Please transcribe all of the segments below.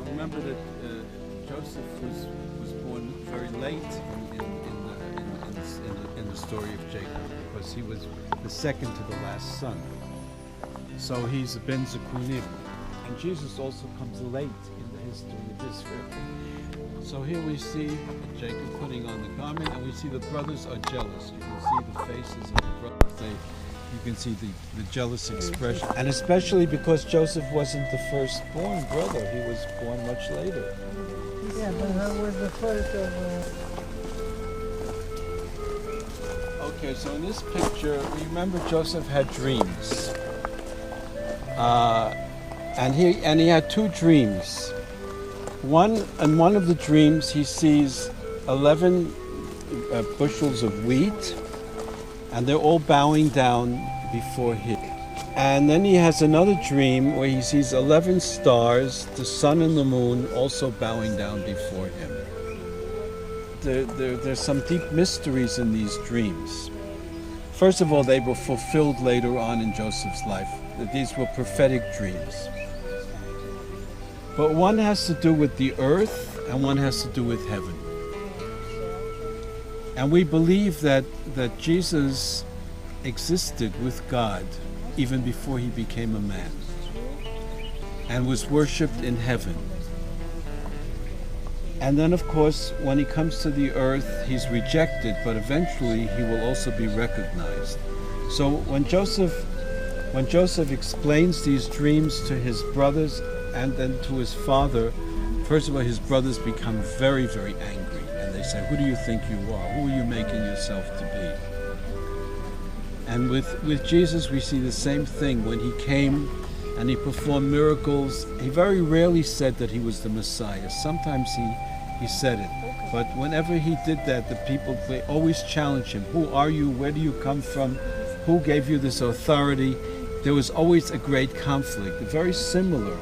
remember that Joseph was born very late in the story of Jacob, because he was the second to the last son. So he's a ben Zekunim. And Jesus also comes late in the history of Israel. So here we see Jacob putting on the garment, and we see the brothers are jealous. You can see the faces of the brothers. You can see the jealous expression. And especially because Joseph wasn't the firstborn brother. He was born much later. Yeah, but how was the first of... Okay, so in this picture, remember Joseph had dreams. And he had two dreams. In one of the dreams, he sees 11 bushels of wheat, and they're all bowing down before him. And then he has another dream where he sees 11 stars, the sun and the moon, also bowing down before him. There's some deep mysteries in these dreams. First of all, they were fulfilled later on in Joseph's life. These were prophetic dreams. But one has to do with the earth and one has to do with heaven. And we believe that Jesus existed with God even before he became a man and was worshipped in heaven. And then, of course, when he comes to the earth, he's rejected, but eventually he will also be recognized. So when Joseph explains these dreams to his brothers and then to his father, first of all, his brothers become very, very angry. And they say, "Who do you think you are? Who are you making yourself to be?" And with Jesus, we see the same thing. When he came and he performed miracles, he very rarely said that he was the Messiah. Sometimes he said it. But whenever he did that, the people, they always challenged him. "Who are you? Where do you come from? Who gave you this authority?" There was always a great conflict, very similar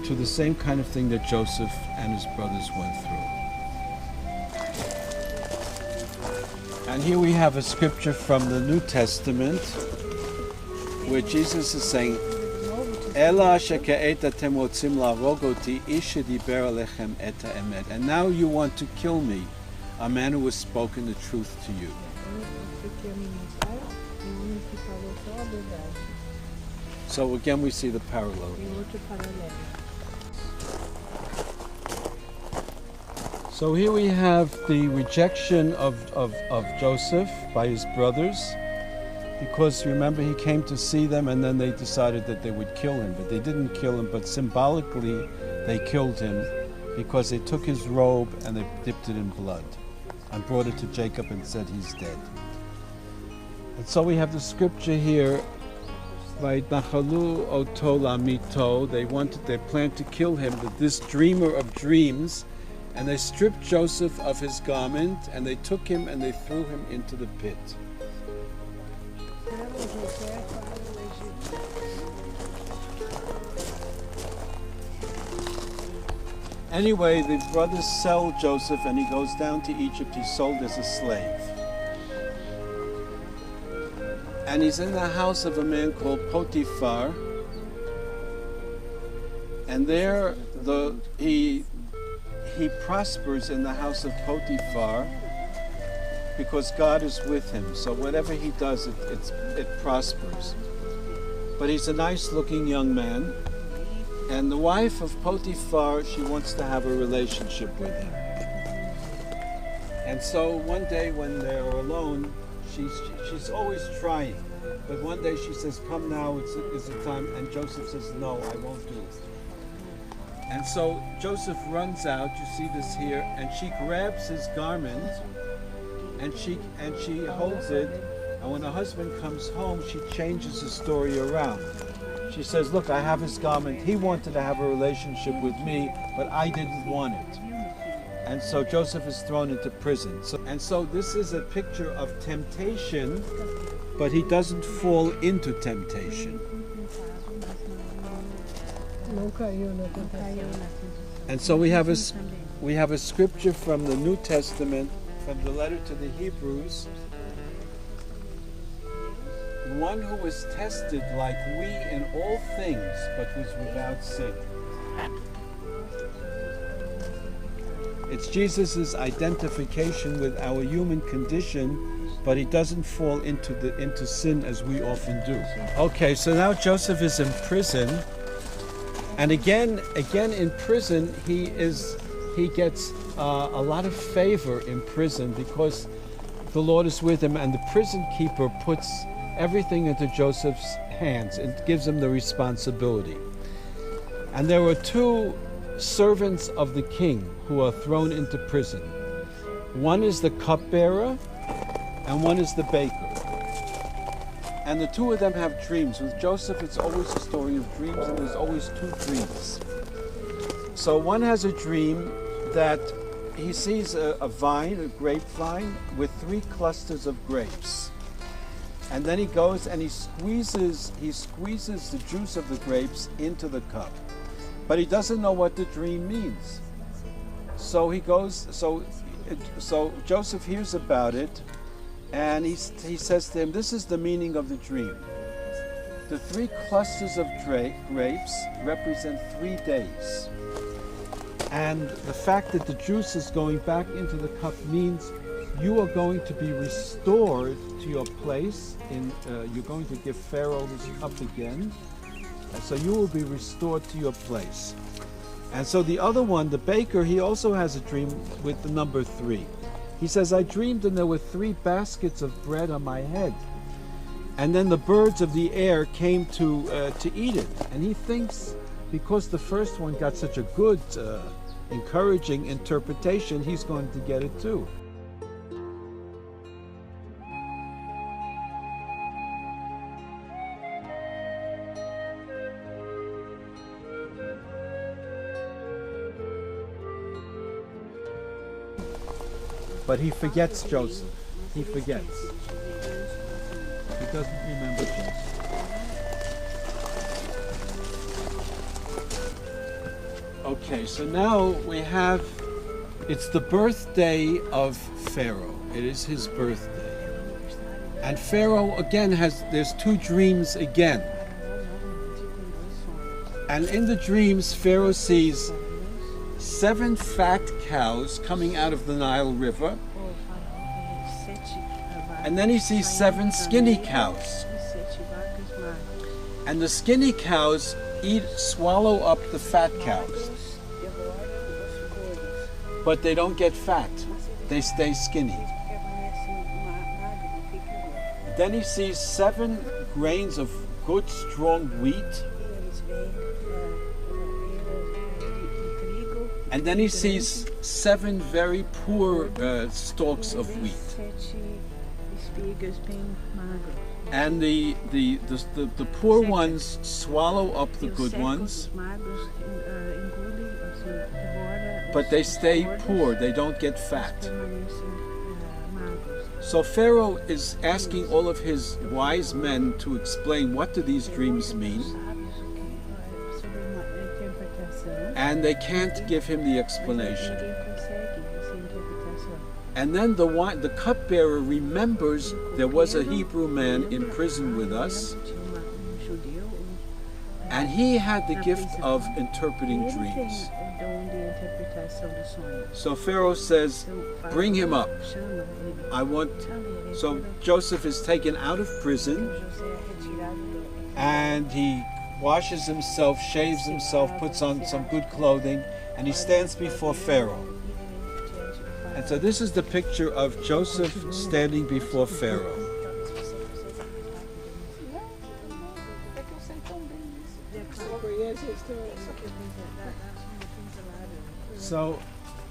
to the same kind of thing that Joseph and his brothers went through. And here we have a scripture from the New Testament where Jesus is saying, "Ela sheka'et atem rotzim lahorog oti, ish shediber alechem et ha'emet." And now you want to kill me, a man who has spoken the truth to you. So again we see the parallel. So here we have the rejection of Joseph by his brothers, because remember he came to see them and then they decided that they would kill him, but they didn't kill him, but symbolically they killed him because they took his robe and they dipped it in blood and brought it to Jacob and said he's dead. And so we have the scripture here, Vayitnachalu oto lamito. They planned to kill him, this dreamer of dreams, and they stripped Joseph of his garment and they took him and they threw him into the pit. Anyway, the brothers sell Joseph and he goes down to Egypt. He's sold as a slave. And he's in the house of a man called Potiphar. And there he prospers in the house of Potiphar because God is with him. So whatever he does, it prospers. But he's a nice-looking young man. And the wife of Potiphar, she wants to have a relationship with him. And so one day when they're alone, she's always trying. But one day she says, "Come now, it's the time." And Joseph says, "No, I won't do it." And so Joseph runs out, you see this here, and she grabs his garment and she holds it. And when her husband comes home, she changes the story around. She says, "Look, I have his garment. He wanted to have a relationship with me, but I didn't want it." And so Joseph is thrown into prison. So this is a picture of temptation, but he doesn't fall into temptation. And so we have a scripture from the New Testament, from the letter to the Hebrews. One who was tested like we in all things, but was without sin. It's Jesus' identification with our human condition, but he doesn't fall into sin as we often do. Okay, so now Joseph is in prison, and again in prison he gets a lot of favor in prison because the Lord is with him, and the prison keeper puts everything into Joseph's hands and gives him the responsibility. And there were two servants of the king who are thrown into prison. One is the cupbearer and one is the baker. And the two of them have dreams. With Joseph, it's always a story of dreams, and there's always two dreams. So one has a dream that he sees a vine, a grapevine, with 3 clusters of grapes. And then he goes and he squeezes the juice of the grapes into the cup. But he doesn't know what the dream means. So he goes, so Joseph hears about it, and he says to him, this is the meaning of the dream. The 3 clusters of grapes represent 3 days. And the fact that the juice is going back into the cup means you are going to be restored to your place. You're going to give Pharaoh this cup again. And so you will be restored to your place. And so the other one, the baker, he also has a dream with the number 3. He says, I dreamed and there were 3 baskets of bread on my head. And then the birds of the air came to eat it. And he thinks, because the first one got such a good, encouraging interpretation, he's going to get it too. But he forgets Joseph. He forgets. He doesn't remember Joseph. Okay, so now we have, it's the birthday of Pharaoh. It is his birthday. And Pharaoh again there's 2 dreams again. And in the dreams, Pharaoh sees 7 fat cows coming out of the Nile River, and then he sees 7 skinny cows. And the skinny cows swallow up the fat cows, but they don't get fat. They stay skinny. Then he sees 7 grains of good, strong wheat. And then he sees 7 very poor stalks of wheat. And the poor ones swallow up the good ones, but they stay poor, they don't get fat. So Pharaoh is asking all of his wise men to explain, what do these dreams mean? And they can't give him the explanation. And then the cupbearer remembers there was a Hebrew man in prison with us, and he had the gift of interpreting dreams. So Pharaoh says, bring him up. So Joseph is taken out of prison, and he washes himself, shaves himself, puts on some good clothing, and he stands before Pharaoh. And so this is the picture of Joseph standing before Pharaoh. So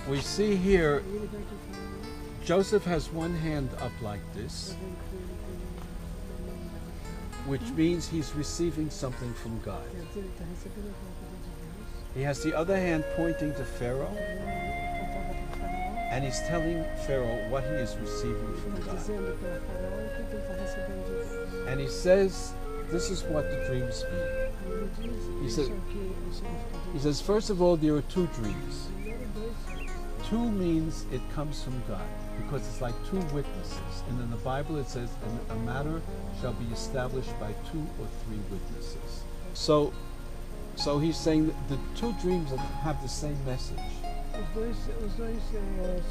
we see here, Joseph has one hand up like this, which means he's receiving something from God. He has the other hand pointing to Pharaoh, and he's telling Pharaoh what he is receiving from God. And he says, this is what the dreams mean. He says, first of all, there are 2 dreams. 2 means it comes from God, because it's like 2 witnesses. And in the Bible it says, a matter shall be established by 2 or 3 witnesses. So he's saying that the 2 dreams have the same message. Os dois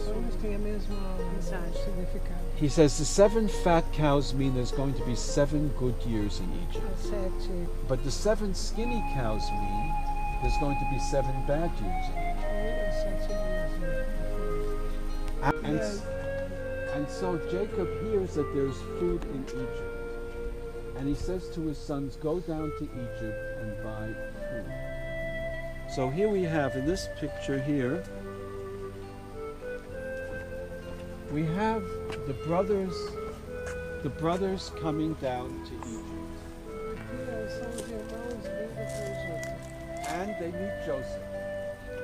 sonhos têm a mesma Mensagem. significado. He says the 7 fat cows mean there's going to be 7 good years in Egypt. As 7 But the 7 skinny cows mean there's going to be 7 bad years in Egypt. And so Jacob hears that there's food in Egypt. And he says to his sons, go down to Egypt and buy food. So here we have, in this picture here, we have the brothers coming down to Egypt. São os irmãos vindo para o Egito. And they meet Joseph.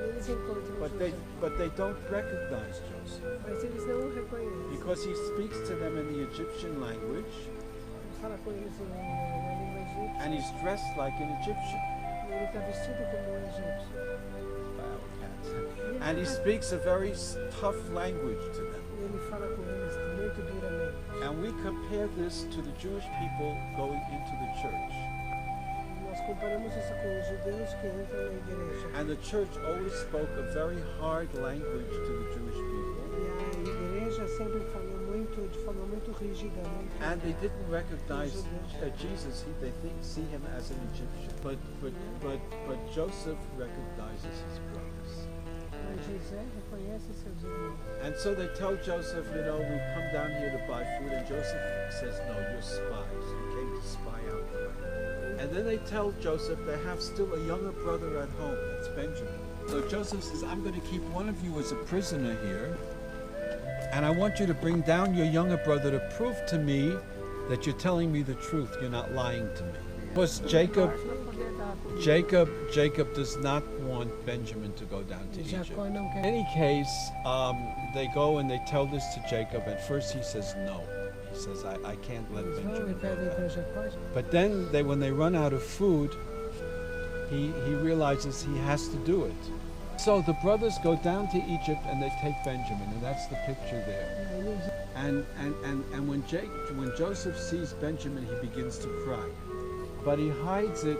Eles encontram But they don't recognize Joseph mas eles não o reconhecem. because he speaks to them in the Egyptian language Fala com eles na língua egípcia. and he's dressed like an Egyptian. E ele está vestido como um egípcio. And he speaks a very tough language to them. E ele fala com eles muito duramente. And we compare this to the Jewish people going into the church. Nós comparamos isso com os judeus que entram na igreja. And the church always spoke a very hard language to the Jewish people. E a igreja sempre falou de forma muito rígida. And they didn't recognize Jesus. They see him as an Egyptian. But Joseph recognizes his brothers. Mas José reconhece seus irmãos. And so they tell Joseph, we've come down here to buy food. And Joseph says, no, you're spies. You came to spy out the land. And then they tell Joseph they have still a younger brother at home. That's Benjamin. So Joseph says, I'm going to keep one of you as a prisoner here. And I want you to bring down your younger brother to prove to me that you're telling me the truth. You're not lying to me. Because Jacob does not want Benjamin to go down to Egypt. Jacó não In quer. any case, they go and they tell this to Jacob. At first he says no. He says, I can't let Eles vão e Benjamin go pedem para down. Jacó. But then when they run out of food, he realizes he has to do it. So the brothers go down to Egypt and they take Benjamin, and that's the picture there. And when Joseph sees Benjamin, he begins to cry. But he hides it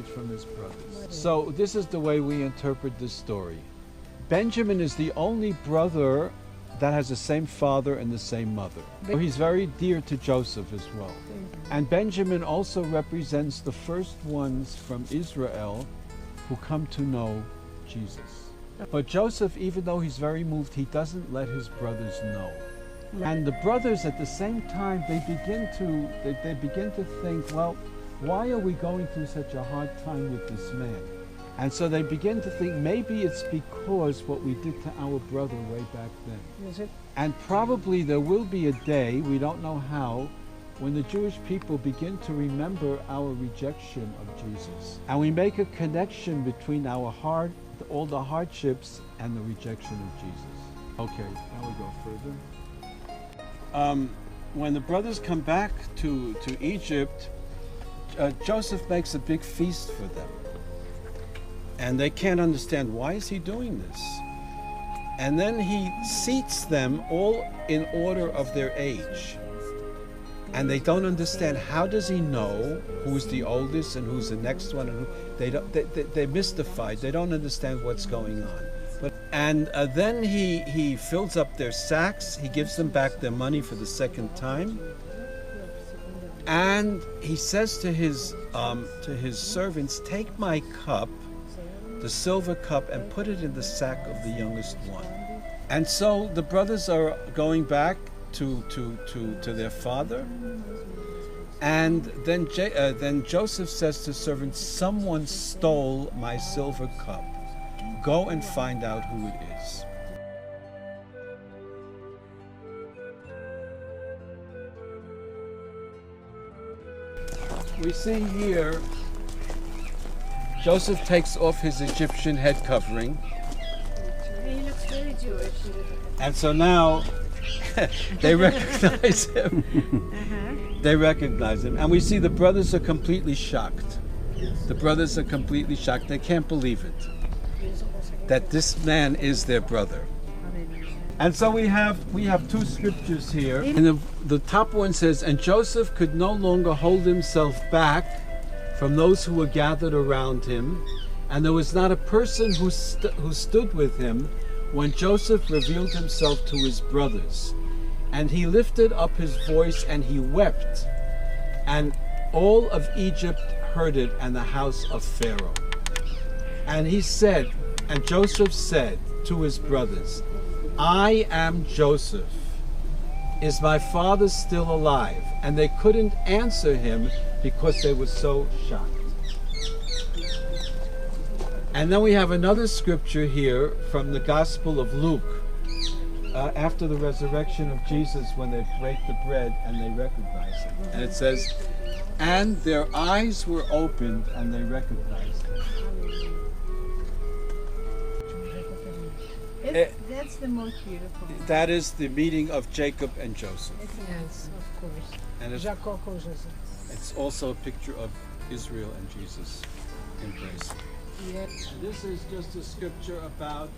from his brothers. So this is the way we interpret this story. Benjamin is the only brother that has the same father and the same mother. So he's very dear to Joseph as well. And Benjamin also represents the first ones from Israel who come to know Jesus. But Joseph, even though he's very moved, he doesn't let his brothers know. And the brothers at the same time, they begin to think, well, why are we going through such a hard time with this man? And so they begin to think maybe it's because what we did to our brother way back then. Is it? And probably there will be a day, we don't know how, when the Jewish people begin to remember our rejection of Jesus. And we make a connection between all the hardships and the rejection of Jesus. Okay, now we go further. When the brothers come back to Egypt, Joseph makes a big feast for them. And they can't understand, why is he doing this? And then he seats them all in order of their age. And they don't understand, how does he know who's the oldest and who's the next one? And they're mystified. They don't understand what's going on. And then he fills up their sacks. He gives them back their money for the second time. And he says to his servants, take my cup, the silver cup, and put it in the sack of the youngest one. And so the brothers are going back to their father. And then Joseph says to servants, someone stole my silver cup. Go and find out who it is. We see here, Joseph takes off his Egyptian head covering. He looks very Jewish. And so now they recognize him. They recognize him. And we see the brothers are completely shocked. The brothers are completely shocked. They can't believe it, that this man is their brother. And so we have two scriptures here. And the top one says, and Joseph could no longer hold himself back from those who were gathered around him. And there was not a person who stood with him when Joseph revealed himself to his brothers. And he lifted up his voice and he wept. And all of Egypt heard it, and the house of Pharaoh. And he said, and Joseph said to his brothers, I am Joseph. Is my father still alive? And they couldn't answer him because they were so shocked. And then we have another scripture here from the Gospel of Luke, after the resurrection of Jesus, when they break the bread and they recognize him. And it says, and their eyes were opened and they recognized him. That's the most beautiful. That is the meeting of Jacob and Joseph. Yes, of course. And Jacob com José. it's also a picture of Israel and Jesus embrace. Yes. This is just a scripture about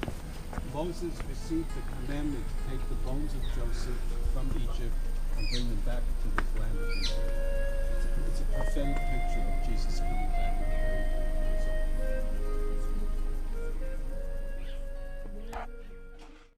Moses received the commandment to take the bones of Joseph from Egypt and bring them back to the land of Israel. It's a prophetic picture of Jesus coming back.